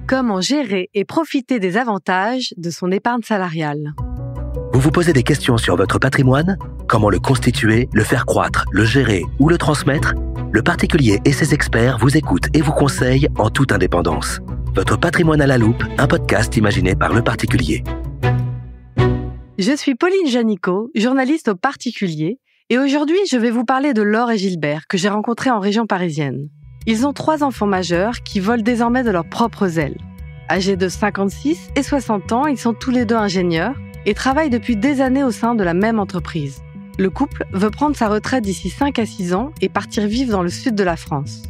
Comment gérer et profiter des avantages de son épargne salariale? Vous vous posez des questions sur votre patrimoine? Comment le constituer, le faire croître, le gérer ou le transmettre? Le particulier et ses experts vous écoutent et vous conseillent en toute indépendance. Votre patrimoine à la loupe, un podcast imaginé par Le Particulier. Je suis Pauline Janicot, journaliste au Particulier, et aujourd'hui je vais vous parler de Laure et Gilbert que j'ai rencontrés en région parisienne. Ils ont 3 enfants majeurs qui volent désormais de leurs propres ailes. Âgés de 56 et 60 ans, ils sont tous les deux ingénieurs et travaillent depuis des années au sein de la même entreprise. Le couple veut prendre sa retraite d'ici 5 à 6 ans et partir vivre dans le sud de la France.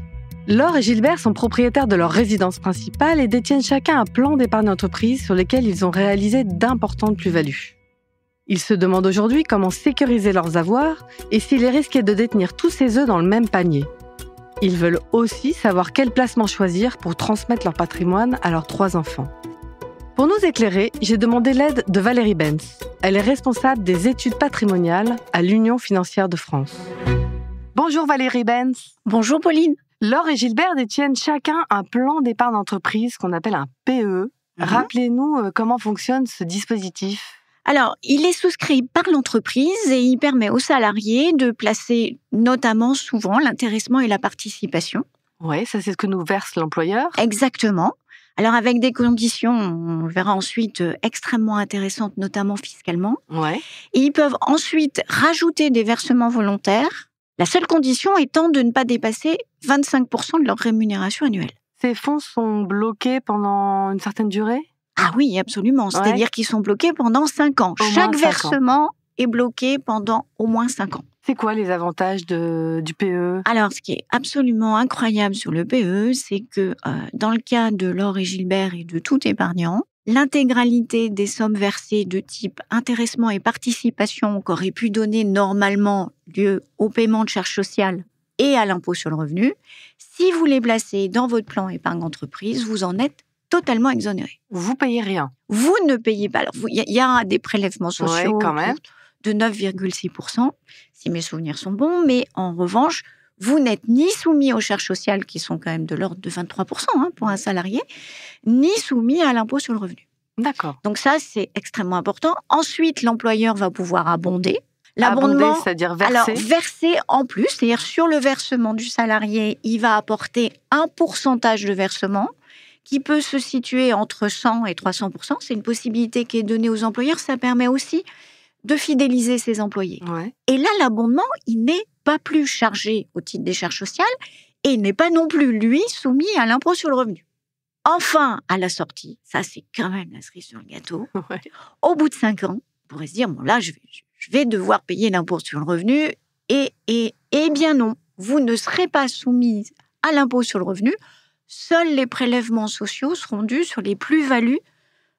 Laure et Gilbert sont propriétaires de leur résidence principale et détiennent chacun un plan d'épargne d'entreprise sur lequel ils ont réalisé d'importantes plus-values. Ils se demandent aujourd'hui comment sécuriser leurs avoirs et s'il est risqué de détenir tous ces œufs dans le même panier. Ils veulent aussi savoir quel placement choisir pour transmettre leur patrimoine à leurs 3 enfants. Pour nous éclairer, j'ai demandé l'aide de Valérie Benz. Elle est responsable des études patrimoniales à l'Union financière de France. Bonjour Valérie Benz. Bonjour Pauline. Laure et Gilbert détiennent chacun un plan d'épargne d'entreprise qu'on appelle un PE. Rappelez-nous comment fonctionne ce dispositif. Alors, il est souscrit par l'entreprise et il permet aux salariés de placer notamment souvent l'intéressement et la participation. Oui, ça c'est ce que nous verse l'employeur. Exactement. Alors avec des conditions, on verra ensuite, extrêmement intéressantes, notamment fiscalement. Ouais. Et ils peuvent ensuite rajouter des versements volontaires, la seule condition étant de ne pas dépasser 25% de leur rémunération annuelle. Ces fonds sont bloqués pendant une certaine durée ? Ah oui, absolument. C'est-à-dire qu'ils sont bloqués pendant 5 ans. Chaque versement est bloqué pendant au moins 5 ans. C'est quoi les avantages du PE ? Alors, ce qui est absolument incroyable sur le PE, c'est que dans le cas de Laure et Gilbert et de tout épargnant, l'intégralité des sommes versées de type intéressement et participation qu'aurait pu donner normalement lieu au paiement de charges sociales et à l'impôt sur le revenu, si vous les placez dans votre plan épargne entreprise, vous en êtes totalement exonéré. Vous payez rien. Vous ne payez pas. Alors, il y a des prélèvements sociaux quand même. De 9,6%, si mes souvenirs sont bons, mais en revanche, vous n'êtes ni soumis aux charges sociales, qui sont quand même de l'ordre de 23% pour un salarié, ni soumis à l'impôt sur le revenu. D'accord. Donc ça, c'est extrêmement important. Ensuite, l'employeur va pouvoir abonder. Abonder, c'est-à-dire verser. Alors, verser en plus, c'est-à-dire sur le versement du salarié, il va apporter un pourcentage de versement qui peut se situer entre 100 et 300%. C'est une possibilité qui est donnée aux employeurs. Ça permet aussi de fidéliser ses employés. Ouais. Et là, l'abondement, il n'est pas plus chargé au titre des charges sociales et il n'est pas non plus, lui, soumis à l'impôt sur le revenu. Enfin, à la sortie, ça c'est quand même la cerise sur le gâteau, au bout de 5 ans, on pourrait se dire, bon là, je vais devoir payer l'impôt sur le revenu et bien non, vous ne serez pas soumis à l'impôt sur le revenu. Seuls les prélèvements sociaux seront dus sur les plus-values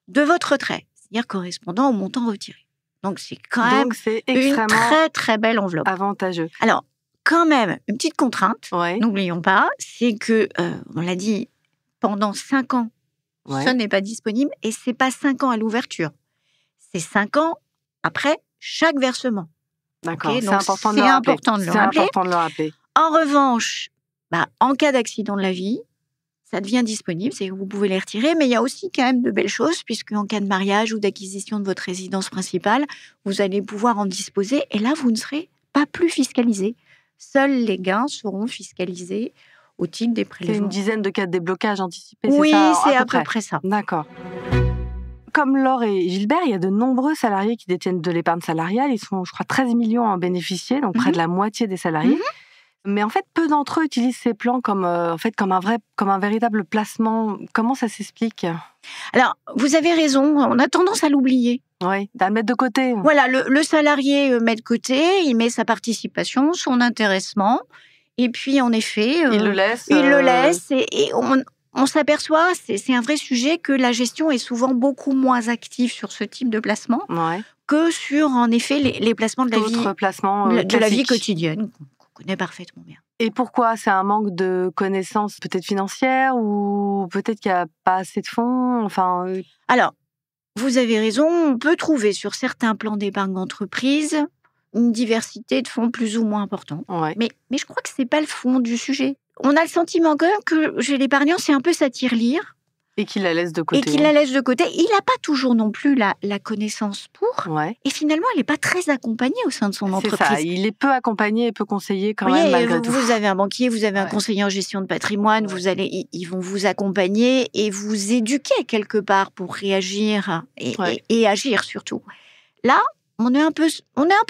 de votre retraite, c'est-à-dire correspondant au montant retiré. Donc, c'est quand même une très, très belle enveloppe. Avantageux. Alors, quand même, une petite contrainte, n'oublions pas, c'est que, on l'a dit, pendant 5 ans, ce n'est pas disponible et ce n'est pas 5 ans à l'ouverture. C'est 5 ans après chaque versement. D'accord, Okay, c'est important de le rappeler. En revanche, en cas d'accident de la vie, ça devient disponible, c'est que vous pouvez les retirer, mais il y a aussi quand même de belles choses, puisque en cas de mariage ou d'acquisition de votre résidence principale, vous allez pouvoir en disposer, et là, vous ne serez pas plus fiscalisé. Seuls les gains seront fiscalisés au titre des prélèvements. C'est une dizaine de cas de déblocage anticipé, oui, c'est ça? Oui, c'est à peu près ça. D'accord. Comme Laure et Gilbert, il y a de nombreux salariés qui détiennent de l'épargne salariale. Ils sont, je crois, 13 millions à en bénéficier, donc près de la moitié des salariés. Mais en fait, peu d'entre eux utilisent ces plans comme un véritable placement. Comment ça s'explique ? Alors, vous avez raison, on a tendance à l'oublier. Oui, à le mettre de côté. Voilà, le salarié met de côté, il met sa participation, son intéressement, et puis en effet... il le laisse. Et on s'aperçoit, c'est un vrai sujet, que la gestion est souvent beaucoup moins active sur ce type de placement que sur, en effet, les placements de la vie quotidienne. Connaît parfaitement bien. Et pourquoi ? C'est un manque de connaissances peut-être financières ou peut-être qu'il n'y a pas assez de fonds ? Alors, vous avez raison, on peut trouver sur certains plans d'épargne d'entreprise une diversité de fonds plus ou moins importants. Mais je crois que ce n'est pas le fond du sujet. On a le sentiment quand même que chez l'épargnant, c'est un peu sa tirelire. Et qu'il la laisse de côté. Et qu'il la laisse de côté. Il n'a pas toujours non plus la connaissance pour. Ouais. Et finalement, il n'est pas très accompagné au sein de son entreprise. C'est ça, il est peu accompagné et peu conseillé quand même, malgré tout. Vous avez un banquier, vous avez un conseiller en gestion de patrimoine, ils vont vous accompagner et vous éduquer quelque part pour réagir et agir surtout. Là, on est un peu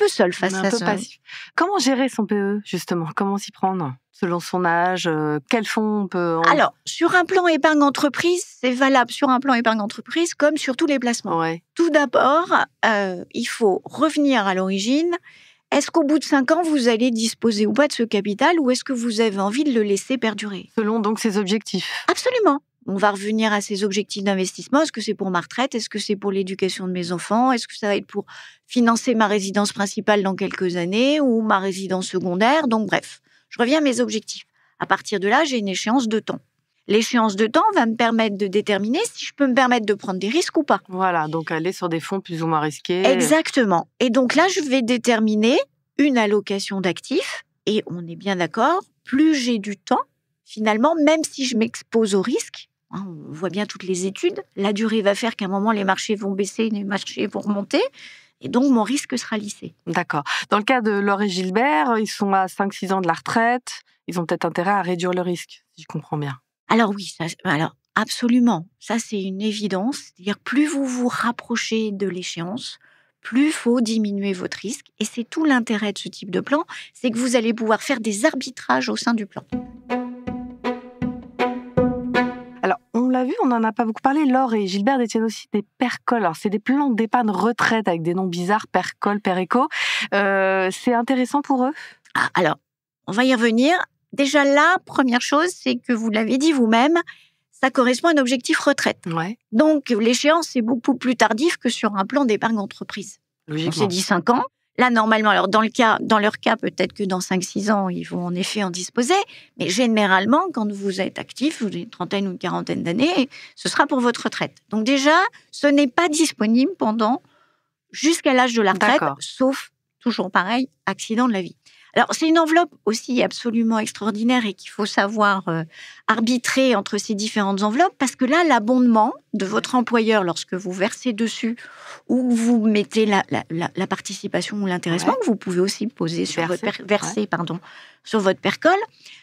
seul face à ça. Passif. Comment gérer son PE, justement? Comment s'y prendre? Selon son âge, quels fonds on peut... Alors, sur un plan épargne entreprise, c'est valable sur un plan épargne entreprise comme sur tous les placements. Ouais. Tout d'abord, il faut revenir à l'origine. Est-ce qu'au bout de 5 ans, vous allez disposer ou pas de ce capital ou est-ce que vous avez envie de le laisser perdurer? Selon donc ses objectifs. Absolument. On va revenir à ses objectifs d'investissement. Est-ce que c'est pour ma retraite? Est-ce que c'est pour l'éducation de mes enfants? Est-ce que ça va être pour financer ma résidence principale dans quelques années ou ma résidence secondaire? Donc bref, je reviens à mes objectifs. À partir de là, j'ai une échéance de temps. L'échéance de temps va me permettre de déterminer si je peux me permettre de prendre des risques ou pas. Voilà, donc aller sur des fonds plus ou moins risqués. Exactement. Et donc là, je vais déterminer une allocation d'actifs. Et on est bien d'accord, plus j'ai du temps, finalement, même si je m'expose au risque, on voit bien toutes les études, la durée va faire qu'à un moment, les marchés vont baisser, les marchés vont remonter. Et donc, mon risque sera lissé. D'accord. Dans le cas de Laure et Gilbert, ils sont à 5-6 ans de la retraite. Ils ont peut-être intérêt à réduire le risque, si je comprends bien. Alors oui, absolument. Ça, c'est une évidence. C'est-à-dire, plus vous vous rapprochez de l'échéance, plus il faut diminuer votre risque. Et c'est tout l'intérêt de ce type de plan, c'est que vous allez pouvoir faire des arbitrages au sein du plan. Alors, on l'a vu, on n'en a pas beaucoup parlé. Laure et Gilbert détiennent aussi des PERCOL. Alors, c'est des plans d'épargne retraite avec des noms bizarres, PERCOL, PERECO. C'est intéressant pour eux? Alors, on va y revenir. Déjà là, première chose, c'est que vous l'avez dit vous-même, ça correspond à un objectif retraite. Ouais. Donc, l'échéance est beaucoup plus tardive que sur un plan d'épargne entreprise. Logiquement. On s'est dit 5 ans. Là, normalement, alors dans leur cas, peut-être que dans 5-6 ans, ils vont en effet en disposer. Mais généralement, quand vous êtes actif, vous avez une trentaine ou une quarantaine d'années, ce sera pour votre retraite. Donc déjà, ce n'est pas disponible jusqu'à l'âge de la retraite, sauf, toujours pareil, accident de la vie. Alors, c'est une enveloppe aussi absolument extraordinaire et qu'il faut savoir arbitrer entre ces différentes enveloppes parce que là, l'abondement de votre employeur lorsque vous versez dessus ou vous mettez la participation ou l'intéressement que vous pouvez aussi poser sur sur votre PERCOL,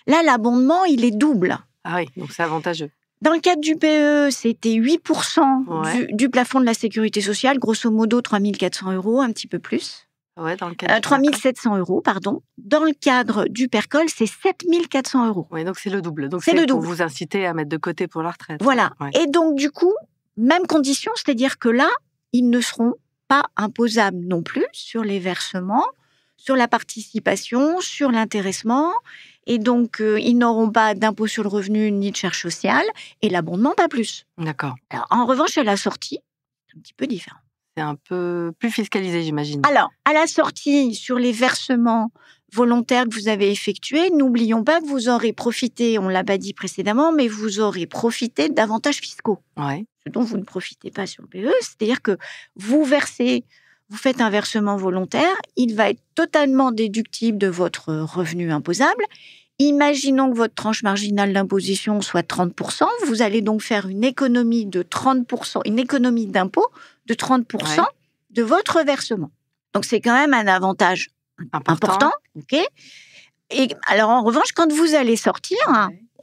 là, l'abondement, il est double. Ah oui, donc c'est avantageux. Dans le cadre du PE, c'était 8% du plafond de la sécurité sociale, grosso modo 3 400 €, un petit peu plus. Ouais, dans le cadre 3 700 €, pardon. Dans le cadre du PERCOL, c'est 7 400 €. Oui, donc c'est le double. Donc c'est le double. Pour vous inciter à mettre de côté pour la retraite. Voilà. Ouais. Et donc, du coup, même condition, c'est-à-dire que là, ils ne seront pas imposables non plus sur les versements, sur la participation, sur l'intéressement. Et donc, ils n'auront pas d'impôt sur le revenu ni de charge sociale. Et l'abondement, pas plus. D'accord. Alors, en revanche, à la sortie, c'est un petit peu différent. C'est un peu plus fiscalisé, j'imagine. Alors, à la sortie, sur les versements volontaires que vous avez effectués, n'oublions pas que vous aurez profité, on ne l'a pas dit précédemment, mais vous aurez profité d'avantages fiscaux. Ouais. Ce dont vous ne profitez pas sur le PE, c'est-à-dire que vous faites un versement volontaire, il va être totalement déductible de votre revenu imposable. Imaginons que votre tranche marginale d'imposition soit 30%, vous allez donc faire une économie de 30%, une économie d'impôt de 30% de votre versement. Donc, c'est quand même un avantage important. Okay. Et alors, en revanche, quand vous allez sortir,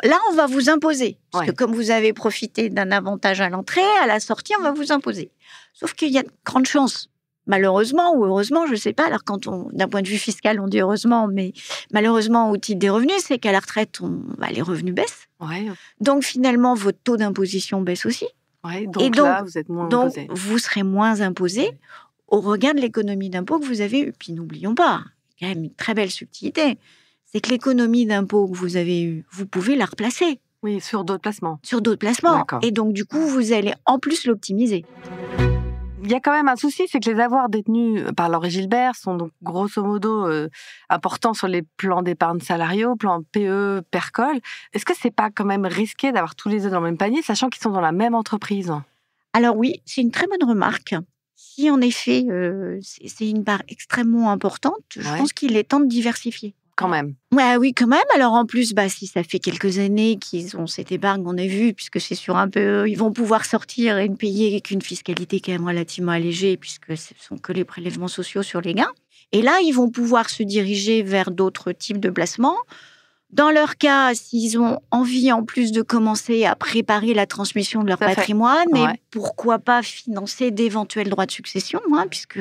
là, on va vous imposer. Parce que comme vous avez profité d'un avantage à l'entrée, à la sortie, on va vous imposer. Sauf qu'il y a de grandes chances, malheureusement ou heureusement, je ne sais pas. Alors, d'un point de vue fiscal, on dit heureusement, mais malheureusement, au titre des revenus, c'est qu'à la retraite, les revenus baissent. Ouais. Donc, finalement, votre taux d'imposition baisse aussi. Ouais, donc là, vous êtes moins imposé. Donc, vous serez moins imposé au regard de l'économie d'impôt que vous avez eue. Puis, n'oublions pas, il y a quand même une très belle subtilité, c'est que l'économie d'impôt que vous avez eue, vous pouvez la replacer. Oui, sur d'autres placements. Sur d'autres placements. D'accord. Et donc, du coup, vous allez en plus l'optimiser. Il y a quand même un souci, c'est que les avoirs détenus par Laure et Gilbert sont donc grosso modo importants sur les plans d'épargne salariaux, plans PE, PERCOL. Est-ce que c'est pas quand même risqué d'avoir tous les œufs dans le même panier, sachant qu'ils sont dans la même entreprise? Alors oui, c'est une très bonne remarque. Si en effet, c'est une part extrêmement importante, je pense qu'il est temps de diversifier. quand même. Ouais, oui, quand même. Alors en plus, si ça fait quelques années qu'ils ont cette épargne, on a vu, puisque c'est sur un peu, ils vont pouvoir sortir et ne payer qu'une fiscalité quand même relativement allégée, puisque ce sont que les prélèvements sociaux sur les gains. Et là, ils vont pouvoir se diriger vers d'autres types de placements. Dans leur cas, s'ils ont envie en plus de commencer à préparer la transmission de leur patrimoine, mais pourquoi pas financer d'éventuels droits de succession, puisque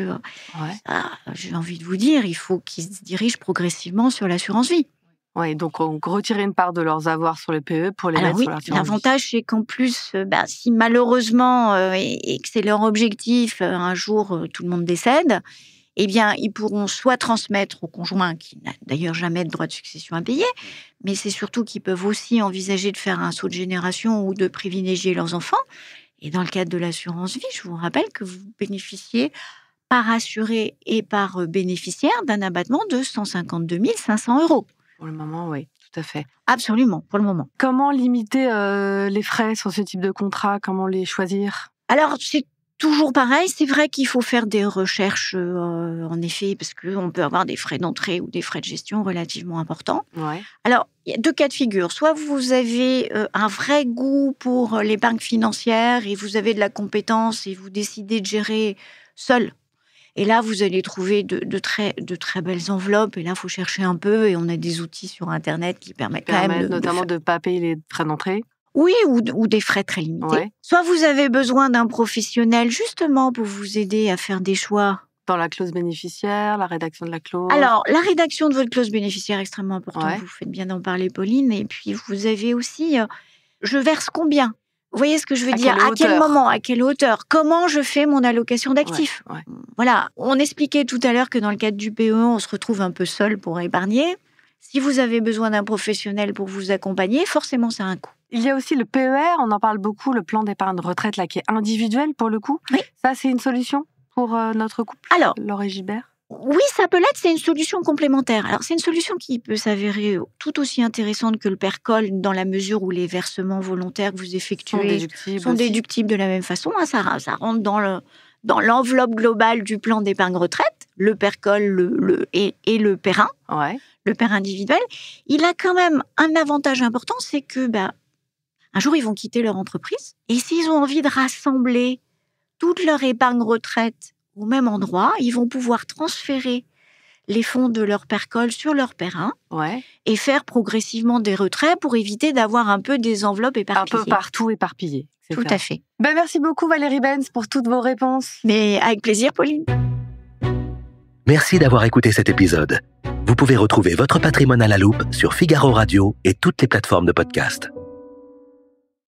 j'ai envie de vous dire, il faut qu'ils se dirigent progressivement sur l'assurance vie. Oui, donc retirer une part de leurs avoirs sur le PE pour les mettre sur l'assurance vie. L'avantage, c'est qu'en plus, si malheureusement, et que c'est leur objectif, un jour tout le monde décède, eh bien, ils pourront soit transmettre au conjoint, qui n'a d'ailleurs jamais de droit de succession à payer, mais c'est surtout qu'ils peuvent aussi envisager de faire un saut de génération ou de privilégier leurs enfants. Et dans le cadre de l'assurance vie, je vous rappelle que vous bénéficiez par assuré et par bénéficiaire d'un abattement de 152 500 €. Pour le moment, oui, tout à fait. Absolument, pour le moment. Comment limiter les frais sur ce type de contrat ? Comment les choisir ? Alors, c'est toujours pareil, c'est vrai qu'il faut faire des recherches, en effet, parce qu'on peut avoir des frais d'entrée ou des frais de gestion relativement importants. Ouais. Alors, il y a 2 cas de figure. Soit vous avez un vrai goût pour l'épargne financière et vous avez de la compétence et vous décidez de gérer seul. Et là, vous allez trouver de très belles enveloppes. Et là, il faut chercher un peu. Et on a des outils sur Internet qui permettent quand même notamment de ne pas payer les frais d'entrée. Oui, ou des frais très limités. Ouais. Soit vous avez besoin d'un professionnel justement pour vous aider à faire des choix. Dans la clause bénéficiaire, la rédaction de la clause. Alors, la rédaction de votre clause bénéficiaire est extrêmement importante. Ouais. Vous faites bien d'en parler, Pauline. Et puis, vous avez aussi, je verse combien ? Vous voyez ce que je veux dire ? À quel moment ? À quelle hauteur ? Comment je fais mon allocation d'actifs ? Ouais. Voilà. On expliquait tout à l'heure que dans le cadre du PE, on se retrouve un peu seul pour épargner. Si vous avez besoin d'un professionnel pour vous accompagner, forcément, ça a un coût. Il y a aussi le PER, on en parle beaucoup, le plan d'épargne retraite là, qui est individuel pour le coup. Oui. Ça, c'est une solution pour notre couple, Alors, Laure et Gilbert ? Oui, ça peut l'être, c'est une solution complémentaire. Alors, c'est une solution qui peut s'avérer tout aussi intéressante que le PERCOL dans la mesure où les versements volontaires que vous effectuez sont déductibles de la même façon. Ça rentre dans l'enveloppe globale du plan d'épargne retraite, le PERCOL et le PER1, le PER individuel. Il a quand même un avantage important, c'est que un jour, ils vont quitter leur entreprise. Et s'ils ont envie de rassembler toute leur épargne retraite au même endroit, ils vont pouvoir transférer les fonds de leur PERCOL sur leur PER1 et faire progressivement des retraits pour éviter d'avoir un peu des enveloppes éparpillées. Un peu partout éparpillées. Tout à fait. Merci beaucoup Valérie Benz pour toutes vos réponses. Mais avec plaisir, Pauline. Merci d'avoir écouté cet épisode. Vous pouvez retrouver votre patrimoine à la loupe sur Figaro Radio et toutes les plateformes de podcast.